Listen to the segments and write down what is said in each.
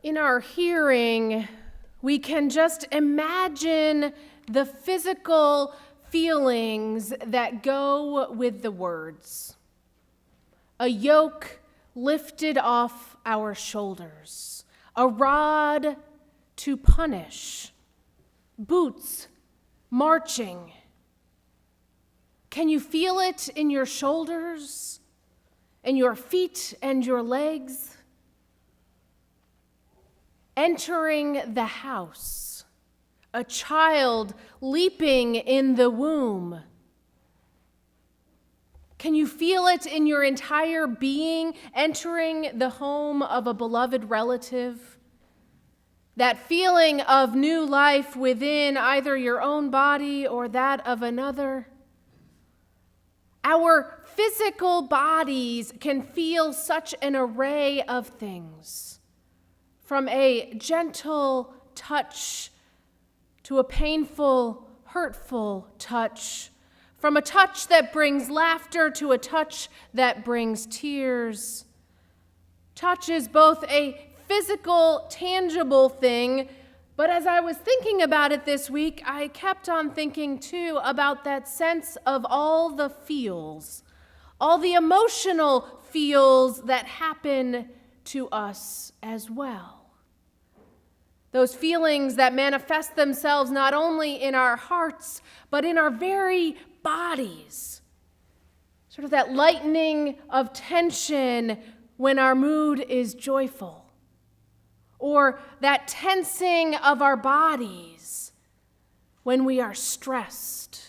in our hearing, we can just imagine the physical feelings that go with the words. A yoke lifted off our shoulders, a rod to punish, boots marching. Can you feel it in your shoulders, in your feet and your legs? Entering the house, a child leaping in the womb. Can you feel it in your entire being, entering the home of a beloved relative? That feeling of new life within either your own body or that of another. Our physical bodies can feel such an array of things. From a gentle touch to a painful, hurtful touch. From a touch that brings laughter to a touch that brings tears. Touch is both a physical, tangible thing, but as I was thinking about it this week, I kept on thinking too about that sense of all the feels, all the emotional feels that happen to us as well. Those feelings that manifest themselves not only in our hearts, but in our very bodies. Sort of that lightening of tension when our mood is joyful. Or that tensing of our bodies when we are stressed.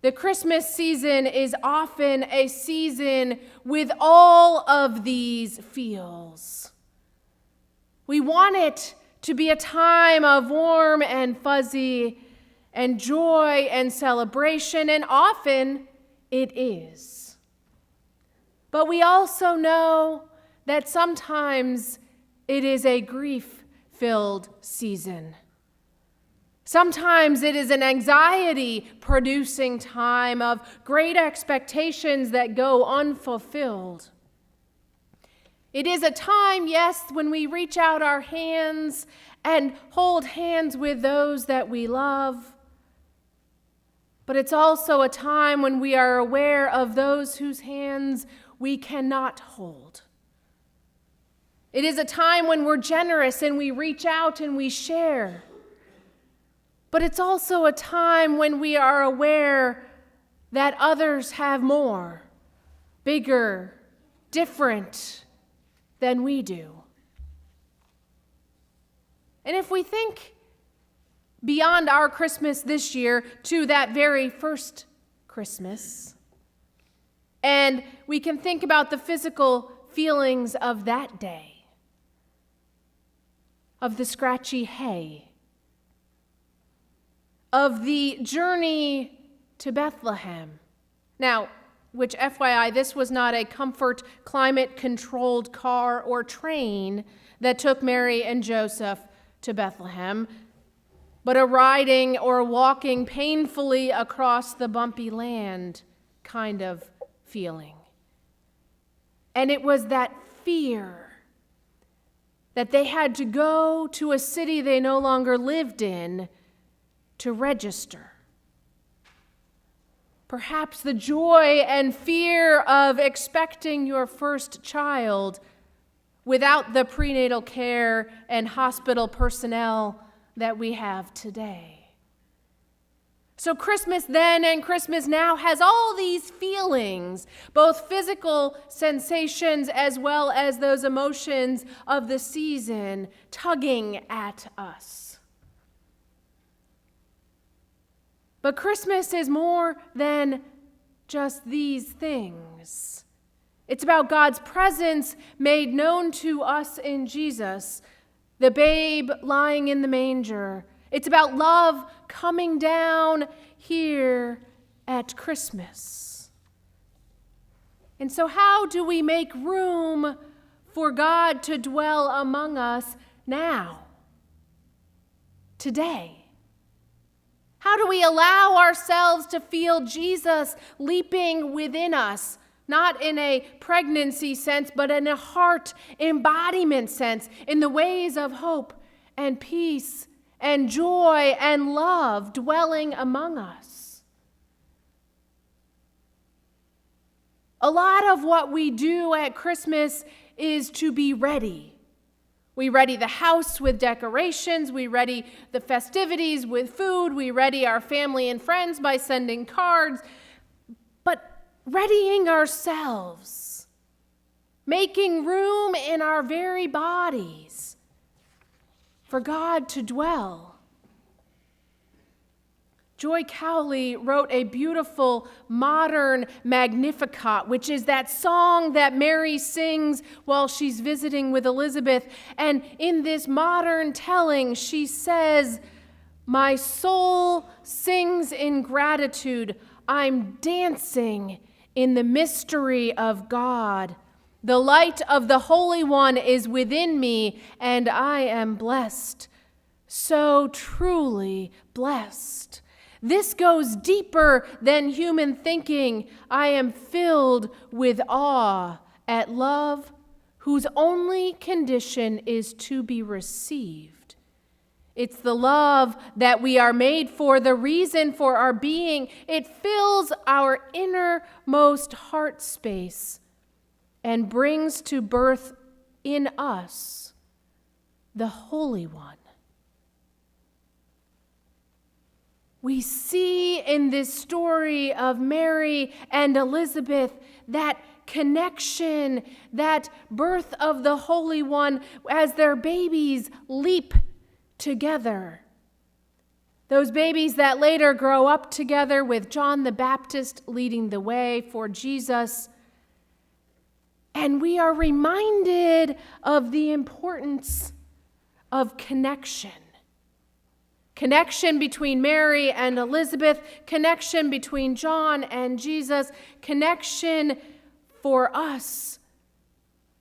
The Christmas season is often a season with all of these feels. We want it to be a time of warm and fuzzy and joy and celebration, and often it is. But we also know that sometimes it is a grief-filled season. Sometimes it is an anxiety-producing time of great expectations that go unfulfilled. It is a time, yes, when we reach out our hands and hold hands with those that we love. But it's also a time when we are aware of those whose hands we cannot hold. It is a time when we're generous and we reach out and we share. But it's also a time when we are aware that others have more, bigger, different than we do. And if we think beyond our Christmas this year to that very first Christmas, and we can think about the physical feelings of that day, of the scratchy hay, of the journey to Bethlehem. Now, which FYI, this was not a comfort, climate-controlled car or train that took Mary and Joseph to Bethlehem, but a riding or walking painfully across the bumpy land kind of feeling. And it was that fear that they had to go to a city they no longer lived in to register. Perhaps the joy and fear of expecting your first child without the prenatal care and hospital personnel that we have today. So Christmas then and Christmas now has all these feelings, both physical sensations as well as those emotions of the season tugging at us. But Christmas is more than just these things. It's about God's presence made known to us in Jesus, the babe lying in the manger. It's about love coming down here at Christmas. And so how do we make room for God to dwell among us now, today? How do we allow ourselves to feel Jesus leaping within us not in a pregnancy sense, but in a heart embodiment sense, in the ways of hope and peace and joy and love dwelling among us. A lot of what we do at Christmas is to be ready. We ready the house with decorations. We ready the festivities with food. We ready our family and friends by sending cards. But readying ourselves, making room in our very bodies for God to dwell. Joy Cowley wrote a beautiful modern Magnificat, which is that song that Mary sings while she's visiting with Elizabeth. And in this modern telling, she says, "My soul sings in gratitude. I'm dancing in the mystery of God. The light of the Holy One is within me, and I am blessed, so truly blessed. This goes deeper than human thinking. I am filled with awe at love, whose only condition is to be received. It's the love that we are made for, the reason for our being. It fills our innermost heart space and brings to birth in us the Holy One." We see in this story of Mary and Elizabeth that connection, that birth of the Holy One as their babies leap together. Those babies that later grow up together with John the Baptist leading the way for Jesus. And we are reminded of the importance of connection. Connection between Mary and Elizabeth, connection between John and Jesus, connection for us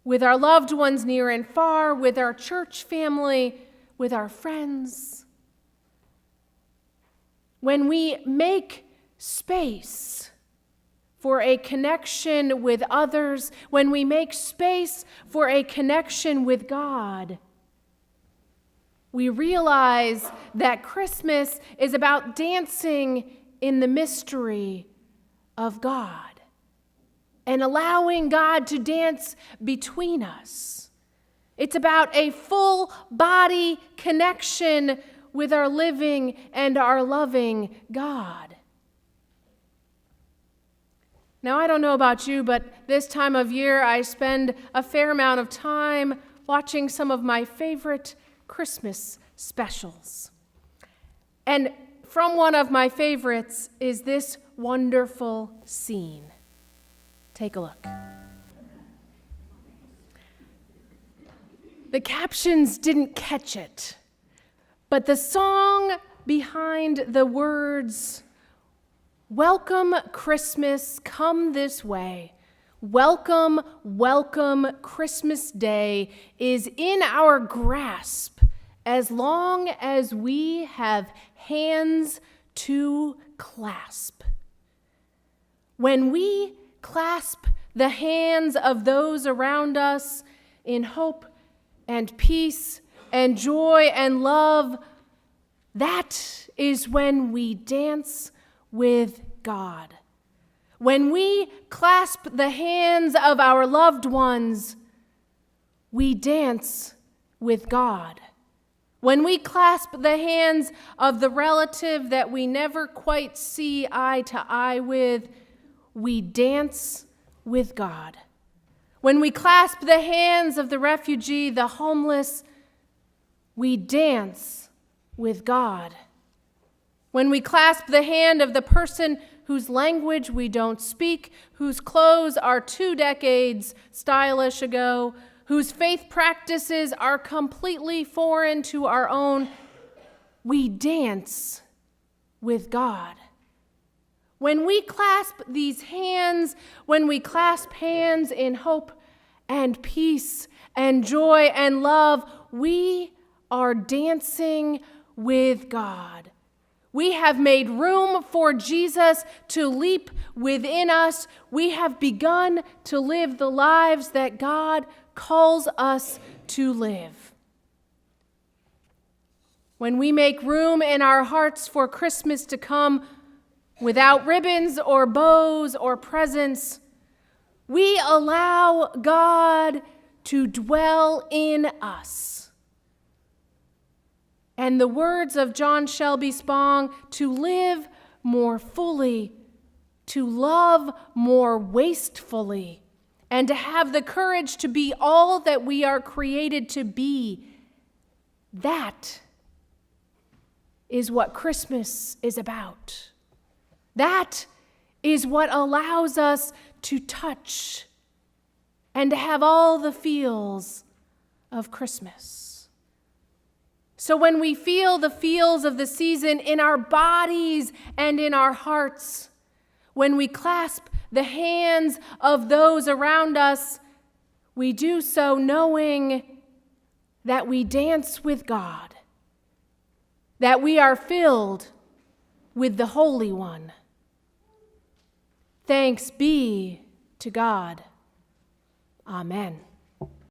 with our loved ones near and far, with our church family, with our friends. When we make space for a connection with others, when we make space for a connection with God, we realize that Christmas is about dancing in the mystery of God and allowing God to dance between us. It's about a full body connection with our living and our loving God. Now, I don't know about you, but this time of year I spend a fair amount of time watching some of my favorite Christmas specials. And from one of my favorites is this wonderful scene. Take a look. The captions didn't catch it, but the song behind the words, "Welcome Christmas, come this way. Welcome, welcome Christmas Day," is in our grasp as long as we have hands to clasp. When we clasp the hands of those around us in hope and peace and joy and love, that is when we dance with God. When we clasp the hands of our loved ones, we dance with God. When we clasp the hands of the relative that we never quite see eye to eye with, we dance with God. When we clasp the hands of the refugee, the homeless, we dance with God. When we clasp the hand of the person whose language we don't speak, whose clothes are 2 decades stylish ago, whose faith practices are completely foreign to our own, we dance with God. When we clasp these hands, when we clasp hands in hope and peace and joy and love, we are dancing with God. We have made room for Jesus to leap within us. We have begun to live the lives that God calls us to live. When we make room in our hearts for Christmas to come without ribbons or bows or presents, we allow God to dwell in us. And the words of John Shelby Spong, to live more fully, to love more wastefully, and to have the courage to be all that we are created to be, that is what Christmas is about. That is what allows us to touch and to have all the feels of Christmas. So when we feel the feels of the season in our bodies and in our hearts, when we clasp the hands of those around us, we do so knowing that we dance with God, that we are filled with the Holy One. Thanks be to God. Amen.